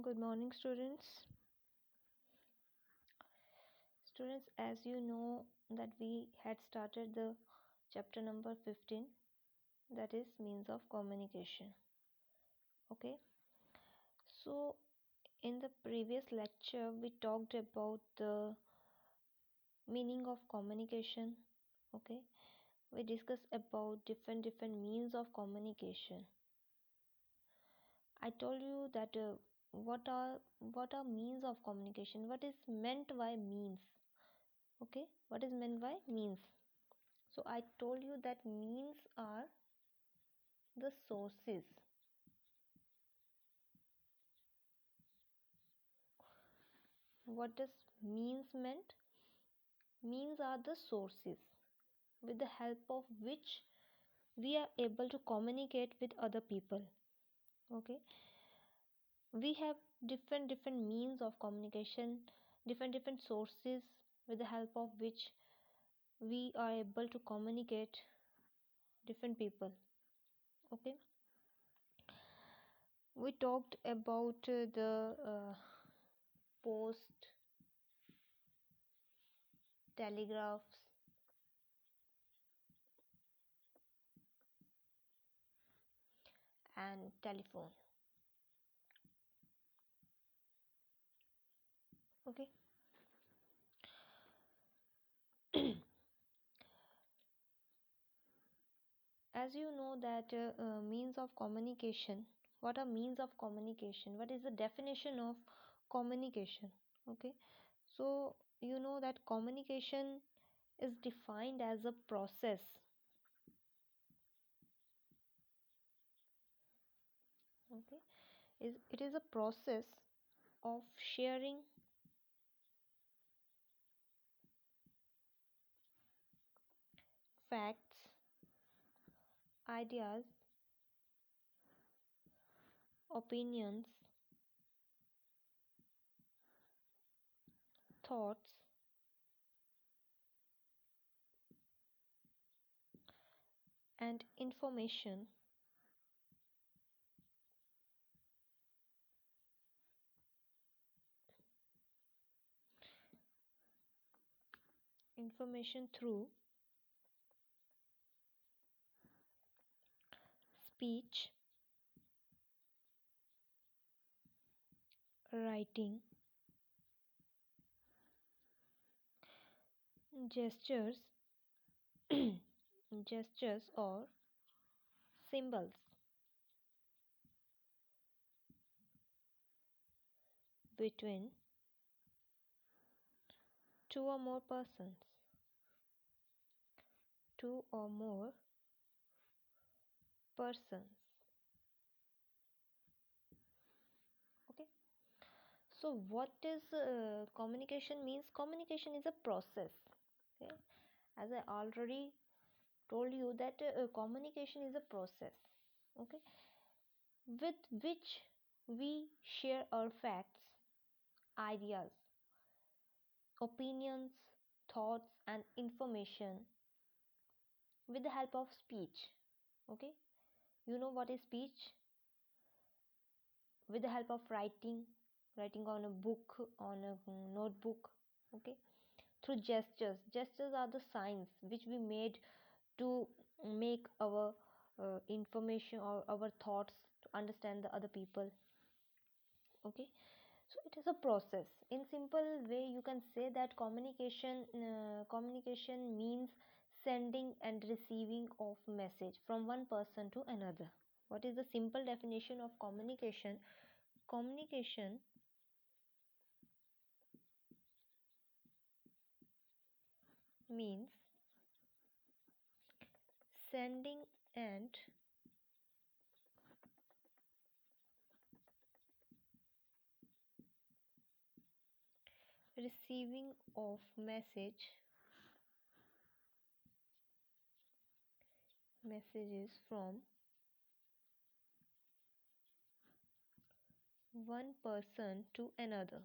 Good morning, students. Students, as you know that we had started the chapter number 15, that is means of communication. Okay. So in the previous lecture, we talked about the meaning of communication. Okay. We discussed about different means of communication. I told you that what are means of communication? What is meant by means? Okay. What is meant by means? So I told you that means are the sources. What does means meant? Means are the sources with the help of which we are able to communicate with other people. Okay, we have different means of communication, different sources with the help of which we are able to communicate different people. Okay, we talked about the post, telegraphs, and telephone. Okay. As you know that means of communication, what are means of communication, what is the definition of communication? Okay, so you know that communication is defined as a process. Okay, it is a process of sharing facts, ideas, opinions, thoughts, and information through speech, writing, gestures, gestures or symbols between two or more persons, two or more persons. Okay, so what is communication means? Communication is a process. Okay, as I already told you that communication is a process. Okay, with which we share our facts, ideas, opinions, thoughts, and information with the help of speech. Okay, you know what is speech? With the help of writing on a book, on a notebook. Okay, through gestures are the signs which we made to make our information or our thoughts to understand the other people. Okay, so it is a process. In simple way you can say that communication means sending and receiving of message from one person to another. What is the simple definition of communication? Communication means sending and receiving of messages from one person to another.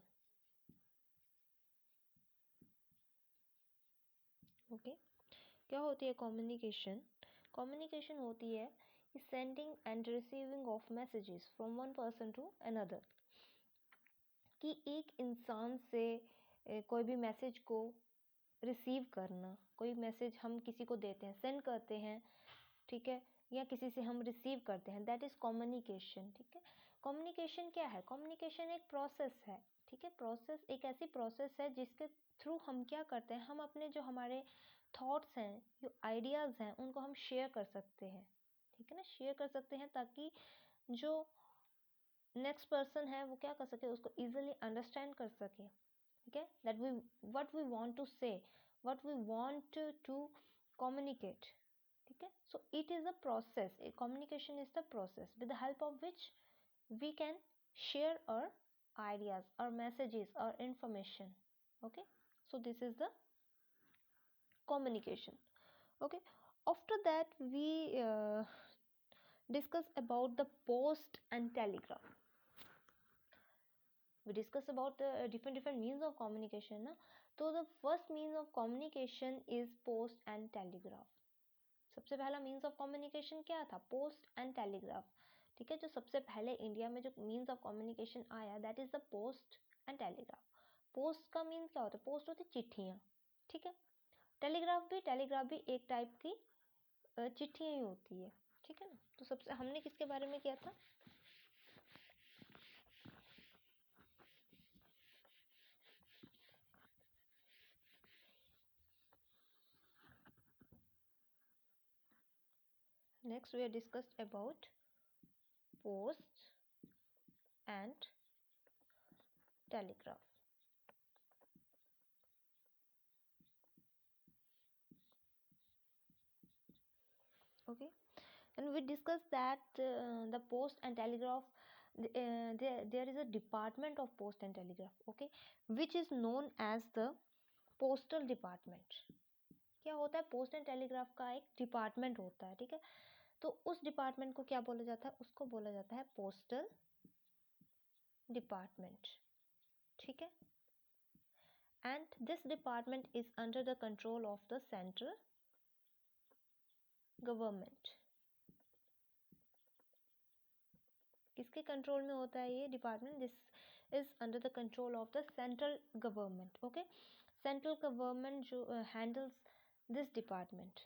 Okay, क्या होती है communication? Communication होती है sending and receiving of messages from one person to another. कि एक इंसान से कोई भी मैसेज को रिसीव करना, कोई मैसेज हम किसी को देते हैं, सेंड करते हैं, ठीक है, या किसी से हम रिसीव करते हैं, दैट इज़ कम्युनिकेशन। ठीक है, कम्युनिकेशन क्या है? कम्युनिकेशन एक प्रोसेस है। ठीक है, प्रोसेस एक ऐसी प्रोसेस है जिसके थ्रू हम क्या करते हैं, हम अपने जो हमारे थॉट्स हैं, जो आइडियाज़ हैं, उनको हम शेयर कर सकते हैं। ठीक है ना, शेयर कर सकते हैं ताकि जो नेक्स्ट पर्सन है वो क्या कर सके, उसको ईजिली अंडरस्टैंड कर सके। ठीक है, that we what we want to say, what we want to communicate. ठीक है, so it is a process, communication is the process with the help of which we can share our ideas, our messages, our information. Okay, so this is the communication. Okay, after that we discuss about the post and telegraph. We discuss about the different means of communication na? So the first means of communication is post and telegraph. सबसे पहला means of communication क्या था? Post and telegraph. ठीक है, जो सबसे पहले India में जो मीन्स ऑफ कम्युनिकेशन आया, that is the post and telegraph. Post का मीन्स क्या होता है? पोस्ट होती चिट्ठियाँ। ठीक है, टेलीग्राफ भी एक टाइप की चिट्ठियाँ ही होती है। ठीक है ना, तो सबसे हमने किसके बारे में किया था? Next we have discussed about post and telegraph. Okay, and we discussed that the post and telegraph, there is a department of post and telegraph, okay, which is known as the postal department. क्या होता है? Post and telegraph का एक department होता है। ठीक है, तो उस डिपार्टमेंट को क्या बोला जाता है? उसको बोला जाता है पोस्टल डिपार्टमेंट। ठीक है, and this department is under the control of the central government. किसके कंट्रोल में होता है ये department? This is under the control of the central government. Okay, central government जो handles this department.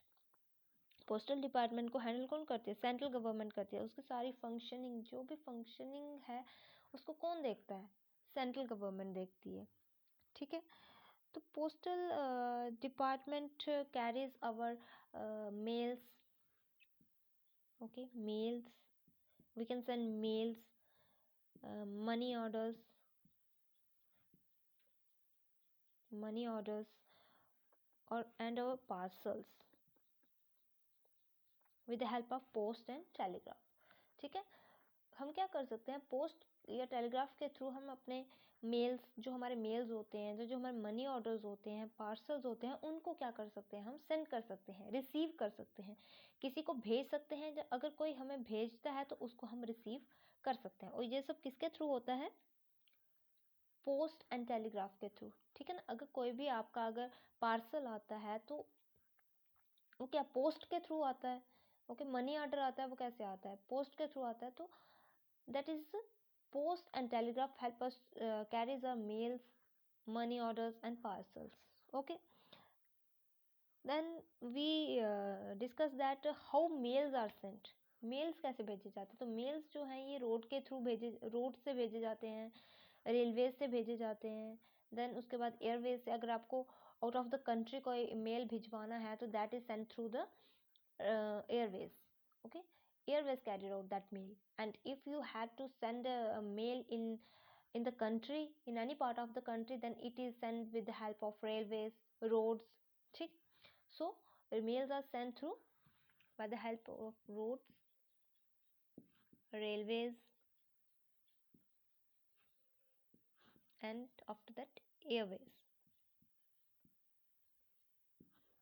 Postal department को handle कौन करती है? सेंट्रल गवर्नमेंट करती है। उसकी सारी फंक्शनिंग, जो भी फंक्शनिंग है, उसको कौन देखता है? सेंट्रल गवर्नमेंट देखती है। ठीक है, तो postal department carries our mails. Okay, mails, we can send mails, money orders or and our parcels with the help of post and telegraph. ठीक है, हम क्या कर सकते हैं? पोस्ट या टेलीग्राफ के थ्रू हम अपने मेल्स, जो हमारे मेल्स होते हैं, जो हमारे मनी ऑर्डर्स होते हैं, पार्सल्स होते हैं, उनको क्या कर सकते हैं? हम सेंड कर सकते हैं, रिसीव कर सकते हैं, किसी को भेज सकते हैं। अगर कोई हमें भेजता है तो उसको हम रिसीव कर सकते हैं, और ये सब किसके थ्रू होता है? पोस्ट एंड टेलीग्राफ के थ्रू। ठीक है ना, अगर कोई भी आपका अगर पार्सल आता है तो वो क्या पोस्ट के थ्रू आता है? ओके, मनी ऑर्डर आता है, वो कैसे आता है? पोस्ट के थ्रू आता है। तो that is post and telegraph help us carries our mails, money orders and parcels. Okay, then we discuss that how mails are sent. Mails कैसे भेजे जाते हैं? तो मेल्स जो हैं ये रोड के थ्रू रोड से भेजे जाते हैं, रेलवे से भेजे जाते हैं। देन उसके बाद एयरवेज से, अगर आपको आउट ऑफ द कंट्री कोई मेल भिजवाना है तो that is send through the airways. Okay, airways carried out that mail, and if you had to send a mail in the country, in any part of the country, then it is sent with the help of railways, roads. ठीक, so mails are sent through by the help of roads, railways, and after that airways.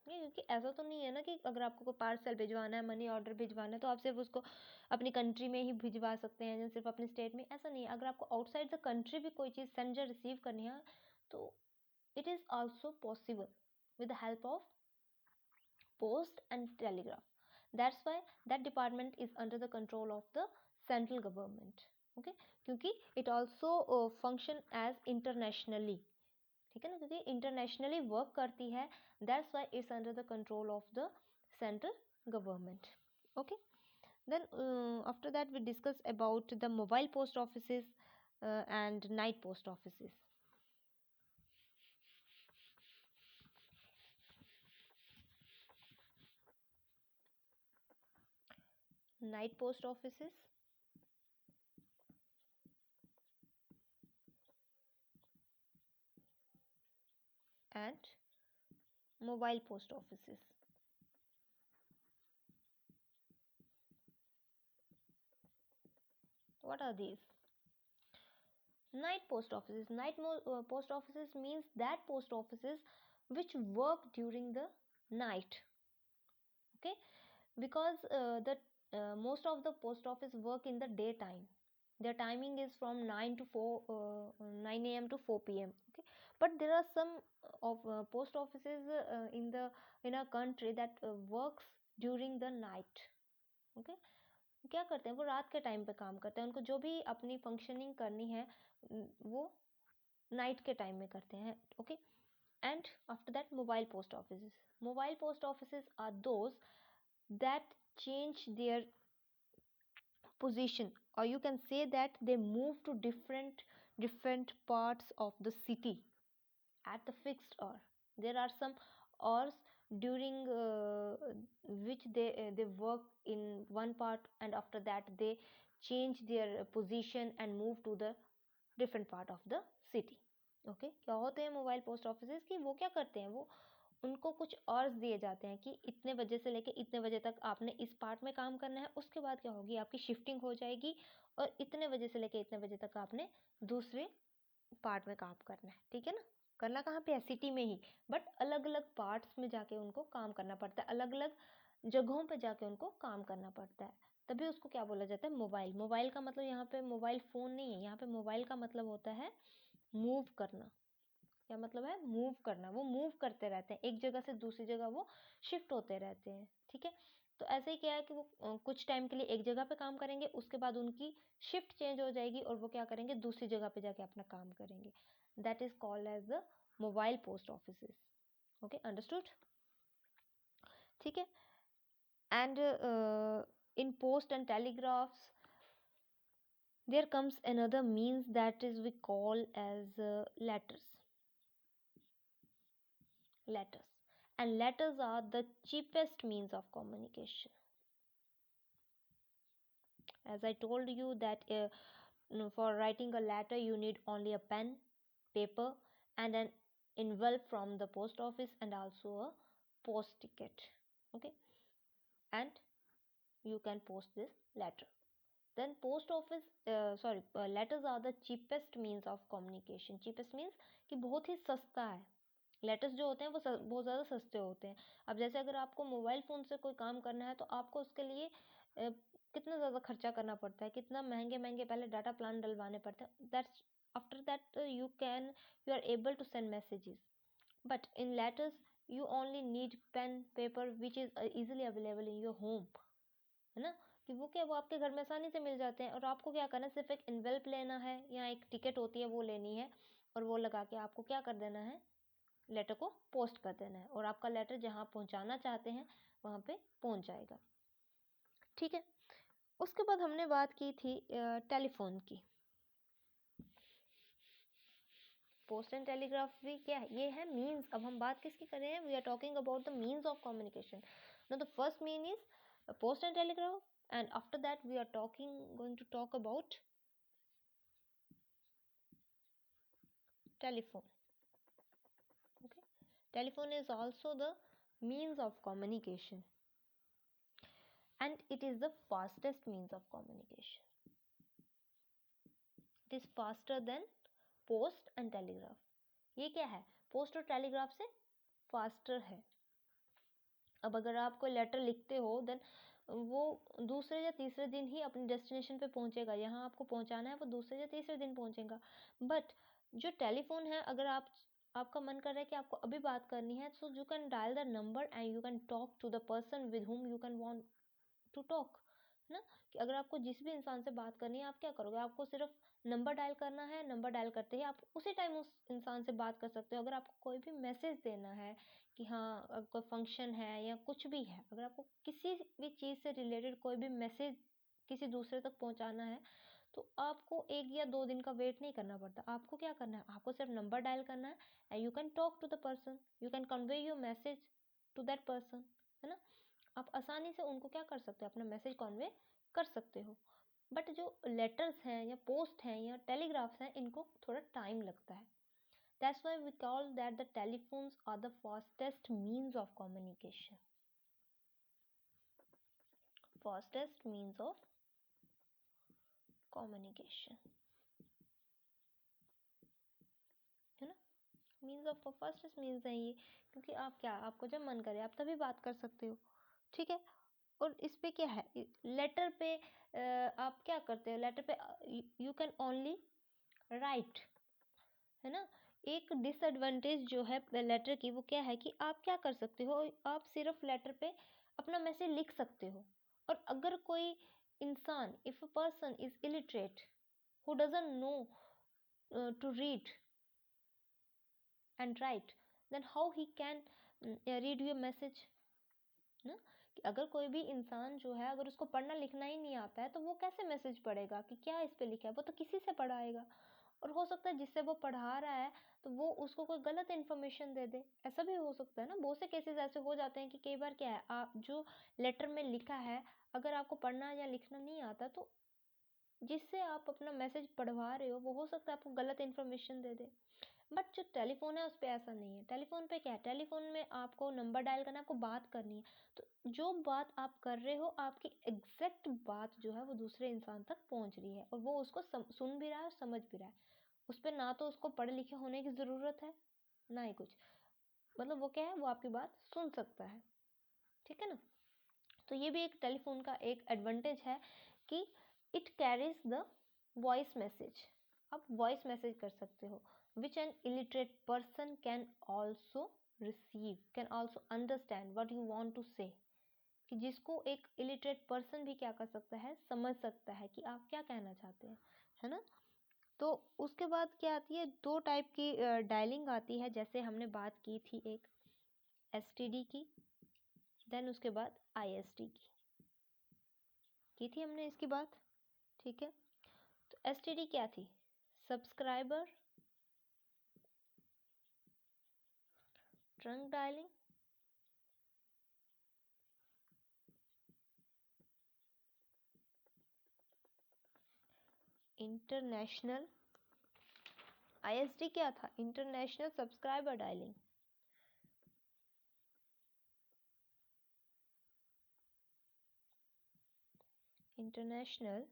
नहीं, क्योंकि ऐसा तो नहीं है ना कि अगर आपको कोई पार्सल भिजवाना है, मनी ऑर्डर भिजवाना है, तो आप सिर्फ उसको अपनी कंट्री में ही भिजवा सकते हैं, सिर्फ अपने स्टेट में। ऐसा नहीं है, अगर आपको आउटसाइड द कंट्री भी कोई चीज़ सेंड या रिसीव करनी है तो it is also possible with the help of post and telegraph. That's why that department is under the control of the central government. Okay, क्योंकि it also function as internationally, ठीक है ना, क्योंकि internationally work करती है, that's why it's under the control of the central government. Okay, then after that we discuss about the mobile post offices and night post offices. Night post offices and mobile post offices. What are these? Night post offices. Post offices means that post offices which work during the night. Okay, because the most of the post office work in the daytime. Their timing is from 9 to 4, 9 a.m. to 4 p.m. Okay, but there are some of post offices in our country that works during the night. Okay, क्या करते हैं वो रात के time पे काम करते हैं, उनको जो भी अपनी फंक्शनिंग करनी है वो नाइट के टाइम में करते हैं. Okay, and after that mobile post offices. Mobile post offices are those that change their position, or you can say that they move to different parts of the city at the fixed hour. There are some hours during which they work in one part, and after that they change their position and move to the different part of the city. Okay, क्या होते हैं mobile post offices की, वो क्या करते हैं, वो उनको कुछ अर्ज दिए जाते हैं कि इतने बजे से लेके इतने बजे तक आपने इस पार्ट में काम करना है, उसके बाद क्या होगी आपकी शिफ्टिंग हो जाएगी और इतने बजे से लेके इतने बजे तक आपने दूसरे पार्ट में काम करना है. ठीक है ना, करना कहाँ पे है, सिटी में ही, बट अलग अलग पार्ट्स में जाके उनको काम करना पड़ता है, अलग अलग जगहों पे जाके उनको काम करना पड़ता है. तभी उसको क्या बोला जाता है, मोबाइल. मोबाइल का मतलब यहाँ पे मोबाइल फ़ोन नहीं है, यहाँ पे मोबाइल का मतलब होता है मूव करना. क्या मतलब है, मूव करना. वो मूव करते रहते हैं, एक जगह से दूसरी जगह वो शिफ्ट होते रहते हैं. ठीक है, तो ऐसे ही क्या है कि वो कुछ टाइम के लिए एक जगह पे काम करेंगे, उसके बाद उनकी शिफ्ट चेंज हो जाएगी और वो क्या करेंगे, दूसरी जगह पे जाके अपना काम करेंगे. That is called as the mobile post offices. Okay, understood. ठीक है, and in post and telegraphs there comes another means that is we call as letters. And letters are the cheapest means of communication. As I told you that for writing a letter you need only a pen, paper, and an envelope from the post office, and also a post ticket. Okay, and you can post this letter. Then post office letters are the cheapest means of communication. Cheapest means कि बहुत ही सस्ता है. Letters जो होते हैं वो बहुत ज़्यादा सस्ते होते हैं. अब जैसे अगर आपको मोबाइल फ़ोन से कोई काम करना है तो आपको उसके लिए कितना ज़्यादा खर्चा करना पड़ता है, कितना महंगे महंगे पहले डाटा प्लान डलवाने पड़ते हैं. That's after that you are able to send messages. But in letters you only need pen paper which is easily available in your home. है ना, कि वो क्या, वो आपके घर में आसानी से मिल जाते हैं और आपको क्या करना है, सिर्फ एक इन्वेल्प लेना है या एक टिकट होती है वो लेनी है और वो लगा के आपको क्या कर देना है, लेटर को पोस्ट कर देना है और आपका लेटर जहाँ पहुँचाना चाहते हैं वहाँ पे पहुँच जाएगा. ठीक है, उसके बाद हमने बात की थी टेलीफोन की. पोस्ट एंड टेलीग्राफ भी क्या है, ये है मीन्स. अब हम बात किसकी कर रहे हैं, we are talking about the means of communication. Now the first mean is post and telegraph, and after that we are going to talk about telephone. Okay, telephone is also the means of communication and it is the fastest means of communication. It is faster than post and telegraph. ये क्या है, post और telegraph से faster है. अब अगर आप कोई लेटर लिखते हो देन वो दूसरे या तीसरे दिन ही अपने डेस्टिनेशन पे पहुंचेगा, यहाँ आपको पहुंचाना है वो दूसरे या तीसरे दिन पहुंचेगा. बट जो टेलीफोन है, अगर आपका मन कर रहा है कि आपको अभी बात करनी है, so you can dial the number and you can talk to the person with whom you can want to talk. है ना, कि अगर आपको जिस भी इंसान से बात करनी है आप क्या करोगे, आपको सिर्फ नंबर डायल करना है, नंबर डायल करते ही आप उसी टाइम उस इंसान से बात कर सकते हो। अगर आपको कोई भी मैसेज देना है कि हाँ कोई फंक्शन है या कुछ भी है, अगर आपको किसी भी चीज़ से रिलेटेड कोई भी मैसेज किसी दूसरे तक पहुंचाना है तो आपको 1 या 2 दिन का वेट नहीं करना पड़ता। आपको क्या करना है, आपको सिर्फ नंबर डायल करना है and you can talk to the person, you can convey your message to that person, है ना। आप आसानी से उनको क्या कर सकते हो, अपना मैसेज कन्वे कर सकते हो। बट जो लेटर्स हैं या पोस्ट हैं या टेलीग्राफ्स हैं, इनको थोड़ा टाइम लगता है। That's why we call that the telephones are the fastest means of communication, fastest means of communication, है ना। मीन्स ऑफ फास्टेस्ट मीन्स है ये, क्योंकि आप क्या, आपको जब मन करे आप तभी बात कर सकते हो, ठीक है। और इस पे क्या है, लेटर पे आप क्या करते हो, लेटर पे यू कैन ओनली राइट, है ना। एक डिसएडवांटेज जो है लेटर की वो क्या है कि आप क्या कर सकते हो, आप सिर्फ लेटर पे अपना मैसेज लिख सकते हो। और अगर कोई इंसान, if a person is illiterate who doesn't know to read and write, then how he can read your message ना। कि अगर कोई भी इंसान जो है अगर उसको पढ़ना लिखना ही नहीं आता है तो वो कैसे मैसेज पढ़ेगा कि क्या इस पे लिखा है, वो तो किसी से पढ़ाएगा। और हो सकता है जिससे वो पढ़ा रहा है तो वो उसको कोई गलत इन्फॉर्मेशन दे दे, ऐसा भी हो सकता है ना। बहुत से केसेस ऐसे हो जाते हैं कि कई बार क्या है, आप जो लेटर में लिखा है अगर आपको पढ़ना या लिखना नहीं आता तो जिससे आप अपना मैसेज पढ़वा रहे हो वो हो सकता है आपको गलत इन्फॉर्मेशन दे दे। बट जो टेलीफोन है उस पर ऐसा नहीं है। टेलीफोन पे क्या है, टेलीफोन में आपको नंबर डायल करना है, आपको बात करनी है, तो जो बात आप कर रहे हो आपकी एग्जैक्ट बात जो है वो दूसरे इंसान तक पहुंच रही है और वो उसको सुन भी रहा है और समझ भी रहा है। उस पर ना तो उसको पढ़े लिखे होने की ज़रूरत है ना ही कुछ, मतलब वो क्या है, वो आपकी बात सुन सकता है, ठीक है ना। तो ये भी एक टेलीफोन का एक एडवांटेज है कि it carries the voice message. आप वॉइस मैसेज कर सकते हो which an illiterate person can also receive, can also understand what you want to say, कि जिसको एक इलिटरेट पर्सन भी क्या कर सकता है, समझ सकता है कि आप क्या कहना चाहते हैं, है ना। तो उसके बाद क्या आती है, 2 टाइप की डायलिंग आती है, जैसे हमने बात की थी एक एसटीडी की, देन उसके बाद आईएसडी की थी हमने इसकी बात, ठीक है। तो एसटीडी क्या थी, subscriber trunk dialling, international, ISD क्या था, international subscriber dialling, international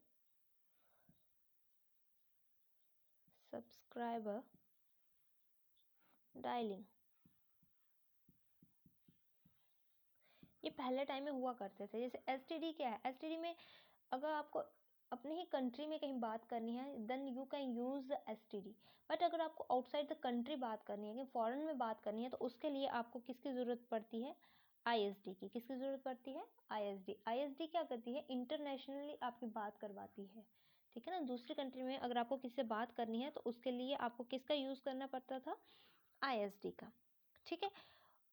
subscriber dialling. ये पहले टाइम में हुआ करते थे। जैसे एसटीडी क्या है, एसटीडी में अगर आपको अपने ही कंट्री में कहीं बात करनी है then you can use the STD. But अगर आपको आउटसाइड द कंट्री बात करनी है, कि फॉरेन में बात करनी है, तो उसके लिए आपको किसकी ज़रूरत पड़ती है, आईएसडी की। किसकी ज़रूरत पड़ती है, आईएसडी। आईएसडी क्या करती है, इंटरनेशनली आपकी बात करवाती है, ठीक है ना। दूसरी कंट्री में अगर आपको किसी से बात करनी है तो उसके लिए आपको किसका यूज़ करना पड़ता था, आईएसडी का, ठीक है।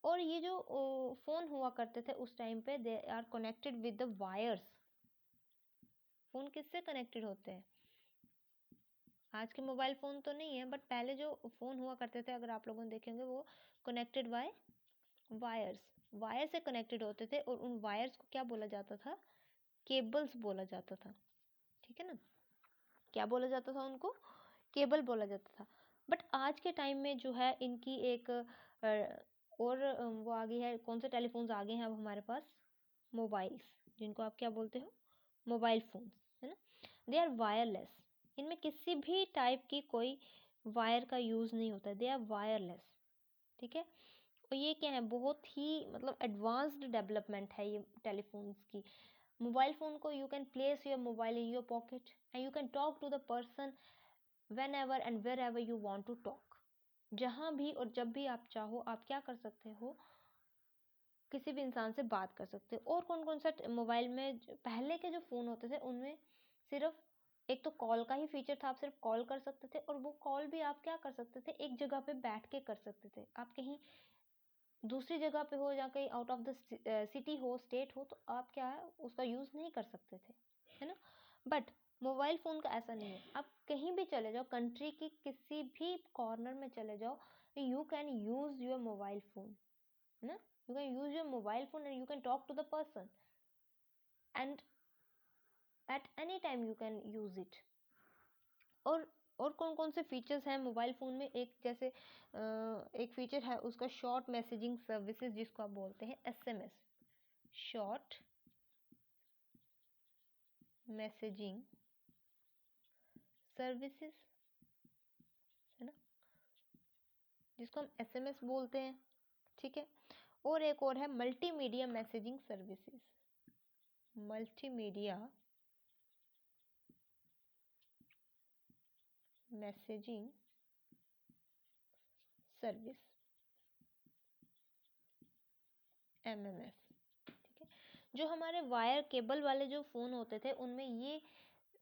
और ये जो फ़ोन हुआ करते थे उस टाइम पे, they are connected with the wires. Phone किससे कनेक्टेड होते हैं, आज के मोबाइल फ़ोन तो नहीं है बट पहले जो फ़ोन हुआ करते थे अगर आप लोगों ने देखेंगे वो कनेक्टेड बाय वायर्स, वायर से कनेक्टेड होते थे। और उन वायर्स को क्या बोला जाता था, केबल्स बोला जाता था, ठीक है ना। क्या बोला जाता था उनको, केबल बोला जाता था। बट आज के टाइम में जो है इनकी एक वो आ गई है, कौन से टेलीफोन्स आ गए हैं अब हमारे पास, मोबाइल्स, जिनको आप क्या बोलते हो, मोबाइल फ़ोन्स, है ना। दे आर वायरलेस, इनमें किसी भी टाइप की कोई वायर का यूज़ नहीं होता, दे आर वायरलेस, ठीक है। और ये क्या है, बहुत ही मतलब एडवांस्ड डेवलपमेंट है ये टेलीफोन्स की। मोबाइल फ़ोन को you can place your mobile in your pocket and you can talk to the person whenever and wherever you want to talk. जहाँ भी और जब भी आप चाहो आप क्या कर सकते हो, किसी भी इंसान से बात कर सकते हो। और कौन कौन सा मोबाइल में पहले के जो फ़ोन होते थे उनमें सिर्फ एक तो कॉल का ही फीचर था, आप सिर्फ कॉल कर सकते थे, और वो कॉल भी आप क्या कर सकते थे, एक जगह पे बैठ के कर सकते थे। आप कहीं दूसरी जगह पे हो या कहीं आउट ऑफ द सिटी हो, स्टेट हो, तो आप क्या है उसका यूज़ नहीं कर सकते थे, है ना। बट मोबाइल फ़ोन का ऐसा नहीं है, आप कहीं भी चले जाओ, कंट्री की किसी भी कॉर्नर में चले जाओ, you can use your mobile phone, है ना। You can use your mobile phone and you can talk to the person, and at any time you can use it. और और कौन कौन से फीचर्स हैं मोबाइल फ़ोन में, एक जैसे एक फीचर है उसका शॉर्ट मैसेजिंग सर्विसेज, जिसको आप बोलते हैं एसएमएस, शॉर्ट मैसेजिंग सर्विसेज, है ना, जिसको हम एसएमएस बोलते हैं, ठीक है। और एक और है multimedia messaging services, multimedia messaging service, MMS, ठीक है। जो हमारे वायर केबल वाले जो फ़ोन होते थे उनमें ये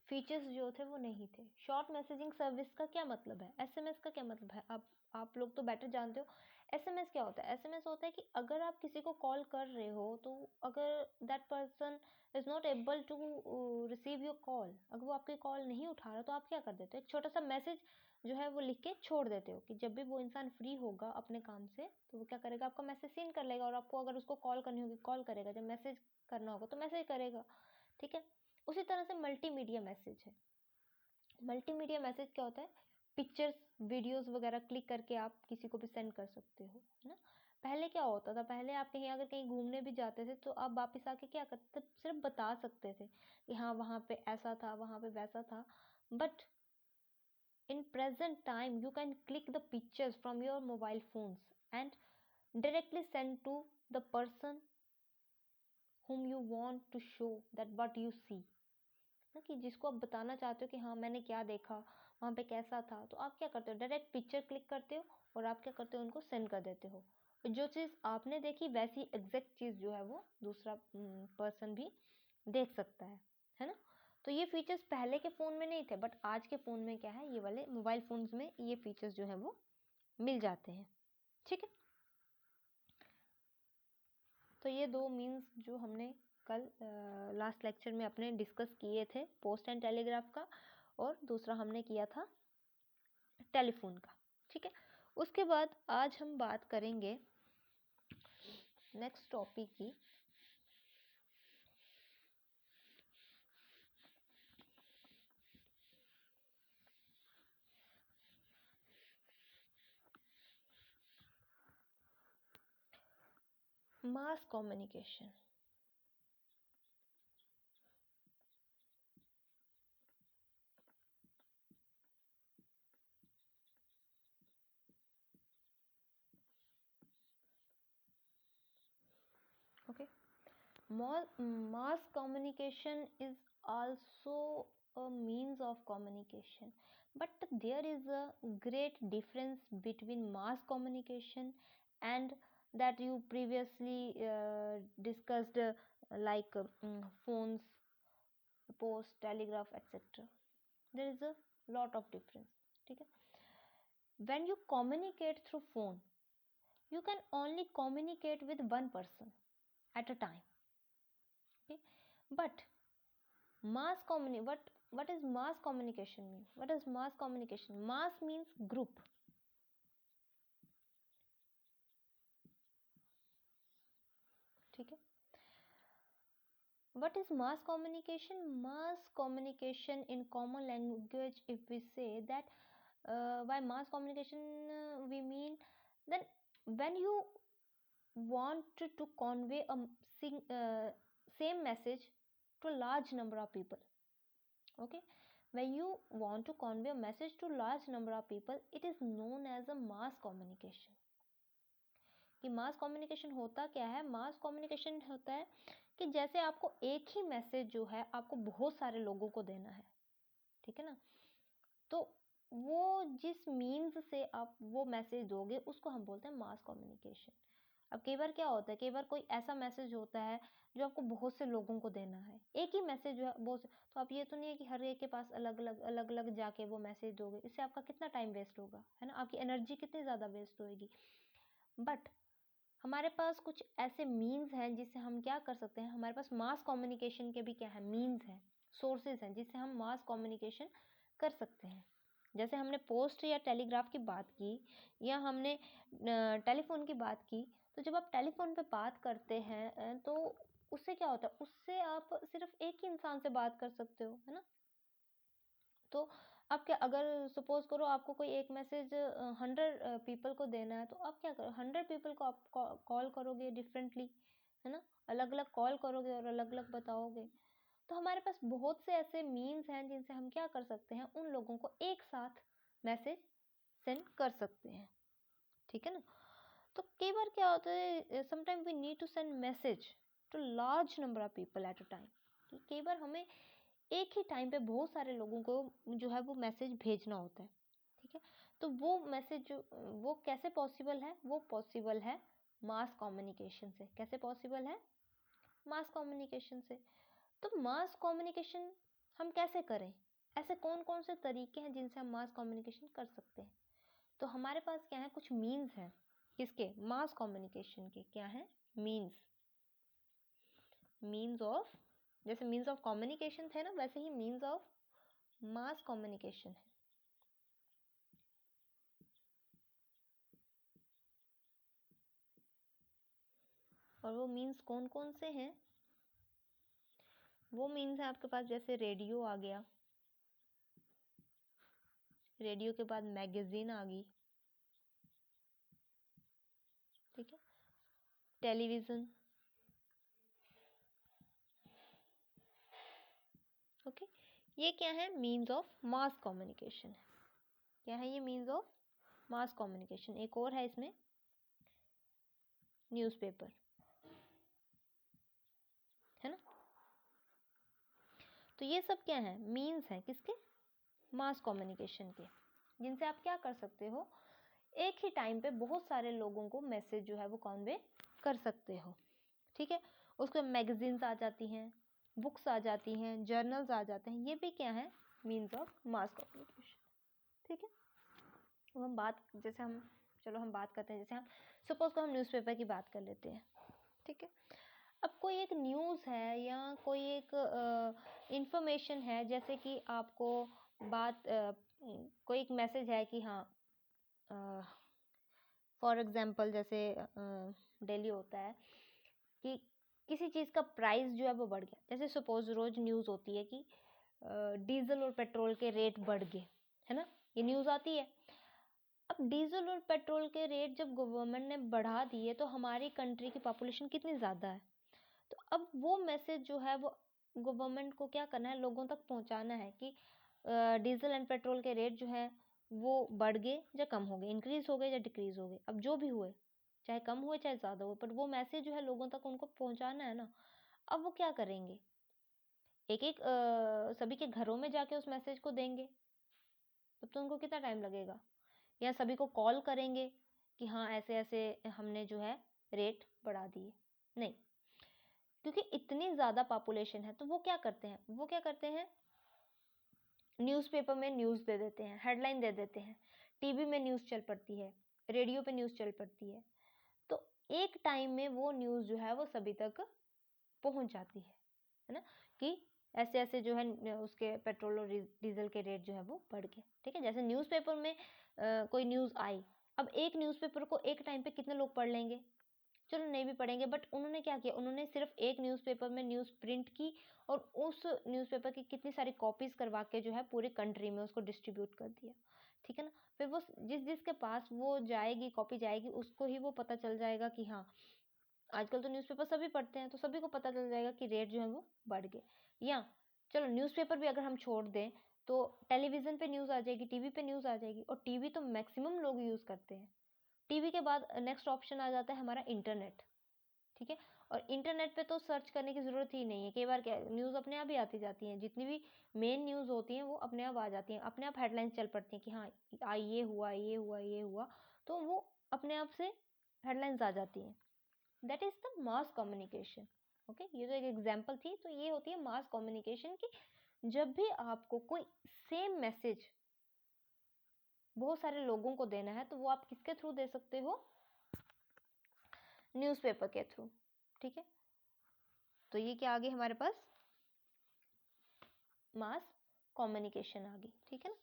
फीचर्स जो थे वो नहीं थे। शॉर्ट मैसेजिंग सर्विस का क्या मतलब है, एसएमएस का क्या मतलब है, आप लोग तो बेटर जानते हो। एसएमएस क्या होता है, एसएमएस होता है कि अगर आप किसी को कॉल कर रहे हो, तो अगर that person is not able to receive your call, अगर वो आपकी कॉल नहीं उठा रहा, तो आप क्या कर देते हो, एक छोटा सा मैसेज जो है वो लिख के छोड़ देते हो कि जब भी वो इंसान फ्री होगा अपने काम से, तो वो क्या करेगा, आपका मैसेज सीन कर लेगा, और आपको अगर उसको कॉल करनी होगी कॉल करेगा, जब मैसेज करना होगा तो मैसेज करेगा, ठीक है। उसी तरह से मल्टीमीडिया मैसेज है। मल्टीमीडिया मैसेज क्या होता है, पिक्चर्स वीडियोस वगैरह क्लिक करके आप किसी को भी सेंड कर सकते हो, है ना। पहले क्या होता था, पहले आप कहीं अगर कहीं घूमने भी जाते थे तो आप वापस आके क्या करते थे, सिर्फ बता सकते थे कि हाँ वहाँ पे ऐसा था, वहाँ पे वैसा था। But in present time you can click the pictures from your mobile phones and directly send to the person whom you want to show that what you see, ना, कि जिसको आप बताना चाहते हो कि हाँ मैंने क्या देखा, वहाँ पे कैसा था, तो आप क्या करते हो, डायरेक्ट पिक्चर क्लिक करते हो और आप क्या करते हो, उनको सेंड कर देते हो। जो चीज़ आपने देखी वैसी एग्जैक्ट चीज़ जो है वो दूसरा पर्सन भी देख सकता है ना। तो ये फीचर्स पहले के फ़ोन में नहीं थे, बट आज के फ़ोन में क्या है, ये वाले मोबाइल फ़ोन्स में ये फीचर्स जो है वो मिल जाते हैं, ठीक है। तो ये दो मीन्स जो हमने कल लास्ट लेक्चर में अपने डिस्कस किए थे, पोस्ट एंड टेलीग्राफ का, और दूसरा हमने किया था टेलीफोन का, ठीक है। उसके बाद आज हम बात करेंगे नेक्स्ट टॉपिक की, mass communication. Okay, mass communication is also a means of communication, but there is a great difference between mass communication and that you previously discussed, like phones, post, telegraph, etc. There is a lot of difference, ठीक है। When you communicate through phone, you can only communicate with one person at a time, okay. But what is mass communication mean, what is mass communication, mass means group, ठीक है। What is mass communication, mass communication in common language, if we say that by mass communication we mean then when you want to convey a same message to a large number of people, okay. When you want to convey a message to large number of people, it is known as a mass communication। कि mass communication होता क्या है, mass communication होता है कि जैसे आपको एक ही मैसेज जो है आपको बहुत सारे लोगों को देना है, ठीक है ना। तो वो जिस मीन्स से आप वो मैसेज दोगे उसको हम बोलते हैं मास कम्युनिकेशन। अब कई बार क्या होता है, कई बार कोई ऐसा मैसेज होता है जो आपको बहुत से लोगों को देना है, एक ही मैसेज जो है बहुत से, तो आप ये तो नहीं है कि हर एक के पास अलग अलग जाके वो मैसेज दोगे, इससे आपका कितना टाइम वेस्ट होगा, है ना, आपकी एनर्जी कितनी ज़्यादा वेस्ट होएगी। बट हमारे पास कुछ ऐसे मीन्स हैं जिससे हम क्या कर सकते हैं, हमारे पास मास कम्युनिकेशन के भी क्या है, मीन्स हैं, सोर्सेज हैं जिससे हम मास कम्युनिकेशन कर सकते हैं। जैसे हमने पोस्ट या टेलीग्राफ की बात की, या हमने टेलीफोन की बात की, तो जब आप टेलीफोन पे बात करते हैं तो उससे क्या होता है, उससे आप सिर्फ एक ही इंसान से बात कर सकते हो, है ना। तो आप क्या, अगर सपोज करो आपको कोई एक मैसेज 100 पीपल को देना है, तो आप क्या करो, 100 पीपल को आप कॉल करोगे डिफरेंटली, है ना, अलग अलग कॉल करोगे और अलग अलग बताओगे। तो हमारे पास बहुत से ऐसे मीन्स हैं जिनसे हम क्या कर सकते हैं, उन लोगों को एक साथ मैसेज सेंड कर सकते हैं, ठीक है ना। तो कई बार क्या होता है, sometime we need to send message to large number of people at a time, कि कई बार हमें एक ही टाइम पे बहुत सारे लोगों को जो है वो मैसेज भेजना होता है, ठीक है। तो वो मैसेज जो, वो कैसे पॉसिबल है, वो पॉसिबल है मास कम्युनिकेशन से। कैसे पॉसिबल है, मास कम्युनिकेशन से। तो मास कम्युनिकेशन हम कैसे करें, ऐसे कौन कौन से तरीके हैं जिनसे हम मास कम्युनिकेशन कर सकते हैं। तो हमारे पास क्या है, कुछ मीन्स हैं, किसके, मास कम्युनिकेशन के। क्या है, मीन्स, मीन्स ऑफ, जैसे मीन्स ऑफ कम्युनिकेशन थे ना, वैसे ही मीन्स ऑफ मास कम्युनिकेशन है। और वो मीन्स कौन कौन से हैं, वो मीन्स है आपके पास, जैसे रेडियो आ गया, रेडियो के बाद मैगजीन आ गई, ठीक है, टेलीविज़न, ओके। ये क्या है, मीन्स ऑफ मास कम्युनिकेशन है। क्या है ये, मीन्स ऑफ मास कम्युनिकेशन। एक और है इसमें, न्यूज़पेपर, है ना। तो ये सब क्या है, मीन्स हैं, किसके, मास कम्युनिकेशन के, जिनसे आप क्या कर सकते हो, एक ही टाइम पे बहुत सारे लोगों को मैसेज जो है वो कन्वे कर सकते हो, ठीक है। उसके मैगजीन्स आ जाती हैं, बुक्स आ जाती हैं, जर्नल्स आ जाते हैं, ये भी क्या है, मीन्स ऑफ मास कम्युनिकेशन, ठीक है। अब हम बात, जैसे हम, चलो हम बात करते हैं, जैसे हम सपोज को हम न्यूज़पेपर की बात कर लेते हैं, ठीक है। अब कोई एक न्यूज़ है या कोई एक इंफॉर्मेशन है, जैसे कि आपको बात कोई एक मैसेज है कि हाँ, फॉर एग्जांपल जैसे डेली होता है कि किसी चीज़ का प्राइस जो है वो बढ़ गया, जैसे सपोज रोज न्यूज़ होती है कि डीजल और पेट्रोल के रेट बढ़ गए, है ना, ये न्यूज़ आती है। अब डीजल और पेट्रोल के रेट जब गवर्नमेंट ने बढ़ा दिए, तो हमारी कंट्री की पॉपुलेशन कितनी ज़्यादा है, तो अब वो मैसेज जो है वो गवर्नमेंट को क्या करना है, लोगों तक पहुंचाना है कि डीजल एंड पेट्रोल के रेट जो है वो बढ़ गए या कम हो गए, इंक्रीज हो गए या डिक्रीज हो गए, अब जो भी हुए, चाहे कम हुए चाहे ज़्यादा हुए, पर वो मैसेज जो है लोगों तक उनको पहुंचाना है ना। अब वो क्या करेंगे, एक एक सभी के घरों में जाके उस मैसेज को देंगे, तब तो उनको कितना टाइम लगेगा, या सभी को कॉल करेंगे कि हाँ ऐसे ऐसे हमने जो है रेट बढ़ा दिए, नहीं, क्योंकि इतनी ज़्यादा पॉपुलेशन है। तो वो क्या करते हैं, वो क्या करते हैं, न्यूज़पेपर में न्यूज़ दे देते हैं, हेडलाइन दे देते हैं, टीवी में न्यूज़ चल पड़ती है, रेडियो पे न्यूज़ चल पड़ती है, तो एक टाइम में वो न्यूज़ जो है वो सभी तक पहुंच जाती है ना, कि ऐसे ऐसे जो है उसके पेट्रोल और डीजल के रेट जो है वो बढ़ गए, ठीक है। जैसे न्यूज़पेपर में कोई न्यूज़ आई, अब एक न्यूज़पेपर को एक टाइम पे कितने लोग पढ़ लेंगे, चलो नहीं भी पढ़ेंगे, बट उन्होंने क्या किया, उन्होंने सिर्फ एक न्यूज़पेपर में न्यूज़ प्रिंट की और उस न्यूज़पेपर की कितनी सारी कॉपीज़ करवा के जो है पूरे कंट्री में उसको डिस्ट्रीब्यूट कर दिया, ठीक है ना। फिर वो जिस जिसके पास वो जाएगी, कॉपी जाएगी, उसको ही वो पता चल जाएगा कि हाँ, आजकल तो न्यूज़पेपर सभी पढ़ते हैं, तो सभी को पता चल जाएगा कि रेट जो है वो बढ़ गए। या चलो न्यूज़पेपर भी अगर हम छोड़ दें, तो टेलीविज़न पे न्यूज़ आ जाएगी, टीवी पे न्यूज़ आ जाएगी, और टीवी तो मैक्सिमम लोग यूज़ करते हैं। टीवी के बाद नेक्स्ट ऑप्शन आ जाता है हमारा इंटरनेट, ठीक है। और इंटरनेट पे तो सर्च करने की ज़रूरत ही नहीं है, कई बार क्या न्यूज़ अपने आप ही आती जाती हैं, जितनी भी मेन न्यूज़ होती हैं वो अपने आप आ जाती हैं, अपने आप हेडलाइंस चल पड़ती हैं कि हाँ ये हुआ, ये हुआ, ये हुआ, तो वो अपने आप से हेडलाइंस आ जाती हैं। That is the mass communication. Okay, ये तो एक एग्जांपल थी। तो ये होती है मास कम्युनिकेशन की जब भी आपको कोई सेम मैसेज बहुत सारे लोगों को देना है तो वो आप किसके थ्रू दे सकते हो, न्यूज़पेपर के थ्रू। ठीक है, तो ये क्या आ गई हमारे पास, मास कम्युनिकेशन आ गई। ठीक है ना,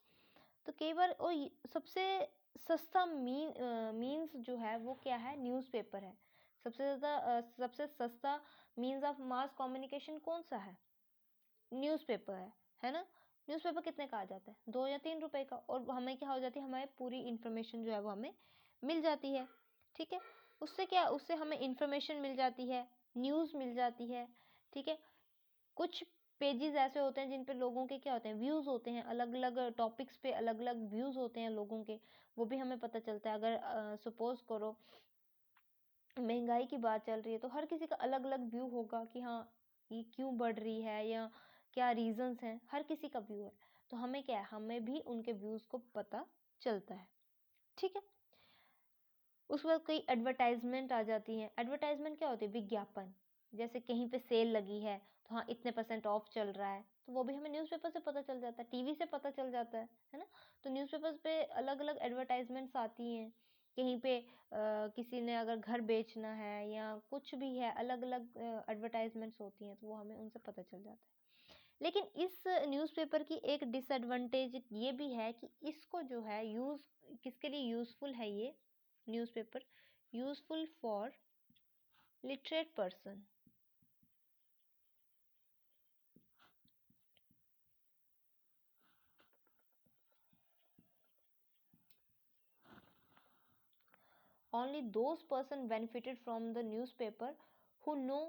तो कई बार और सबसे सस्ता मीन्स जो है वो क्या है, न्यूज़पेपर है। सबसे सस्ता मीन्स ऑफ मास कम्युनिकेशन कौन सा है, न्यूज़पेपर है ना। न्यूज़पेपर कितने का आ जाता है, 2 या 3 रुपए का, और हमें क्या हो जाती है, हमें पूरी इन्फॉर्मेशन जो है वो हमें मिल जाती है। ठीक है, उससे क्या, उससे हमें इन्फॉर्मेशन मिल जाती है, न्यूज़ मिल जाती है। ठीक है, कुछ पेजेस ऐसे होते हैं जिन पे लोगों के क्या होते हैं, व्यूज़ होते हैं, अलग अलग टॉपिक्स पे अलग अलग व्यूज़ होते हैं लोगों के, वो भी हमें पता चलता है। अगर सपोज करो महंगाई की बात चल रही है तो हर किसी का अलग अलग व्यू होगा कि हाँ ये क्यों बढ़ रही है या क्या रीजंस हैं, हर किसी का व्यू है। तो हमें क्या है, हमें भी उनके व्यूज को पता चलता है। ठीक है, उसके बाद कई एडवर्टाइजमेंट आ जाती हैं। एडवर्टाइजमेंट क्या होती है, विज्ञापन। जैसे कहीं पे सेल लगी है तो हाँ इतने % ऑफ चल रहा है, तो वो भी हमें न्यूज़पेपर से पता चल जाता है, टीवी से पता चल जाता है ना। तो न्यूज़पेपर्स पे अलग अलग एडवर्टाइजमेंट्स आती हैं। कहीं पे किसी ने अगर घर बेचना है या कुछ भी है, अलग अलग एडवर्टाइजमेंट्स होती हैं, तो वो हमें उनसे पता चल जाता है। लेकिन इस न्यूज़पेपर की एक डिसएडवांटेज ये भी है कि इसको जो है यूज़ किसके लिए यूज़फुल है, ये newspaper useful for literate person. Only those person benefited from the newspaper who know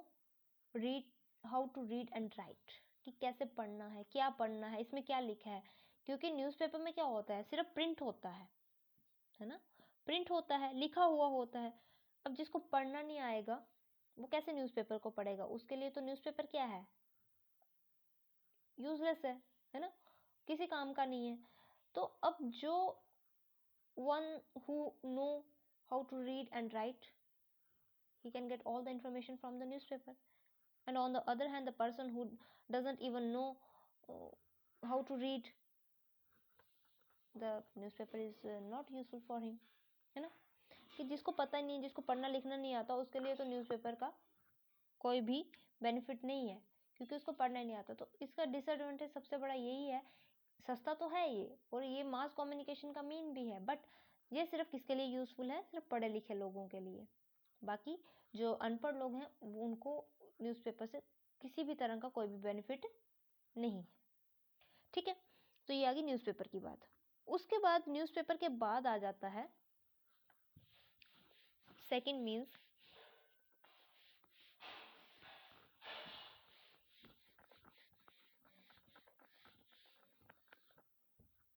read how to read and write, कि कैसे पढ़ना है, क्या पढ़ना है, इसमें क्या लिखा है। क्योंकि न्यूज़पेपर में क्या होता है, सिर्फ प्रिंट होता है ना, प्रिंट होता है, लिखा हुआ होता है। अब जिसको पढ़ना नहीं आएगा वो कैसे न्यूज़पेपर को पढ़ेगा, उसके लिए तो न्यूज़पेपर क्या है, यूजलेस है ना, किसी काम का नहीं है। तो अब जो one who know how to read and write, he can get all the information from the newspaper. And on the other hand, the person who doesn't even know how to read, the newspaper is not useful for him, है ना। कि जिसको पता नहीं, जिसको पढ़ना लिखना नहीं आता, उसके लिए तो न्यूज़पेपर का कोई भी बेनिफिट नहीं है, क्योंकि उसको पढ़ना नहीं आता। तो इसका डिसएडवांटेज सबसे बड़ा यही है, सस्ता तो है ये और ये मास कम्युनिकेशन का मीन भी है, बट ये सिर्फ किसके लिए यूज़फुल है, सिर्फ पढ़े लिखे लोगों के लिए। बाकी जो अनपढ़ लोग हैं वो उनको न्यूज़पेपर से किसी भी तरह का कोई भी बेनिफिट नहीं है। ठीक है, तो ये आ गई न्यूज़पेपर की बात। उसके बाद न्यूज़पेपर के बाद आ जाता है सेकंड मीन्स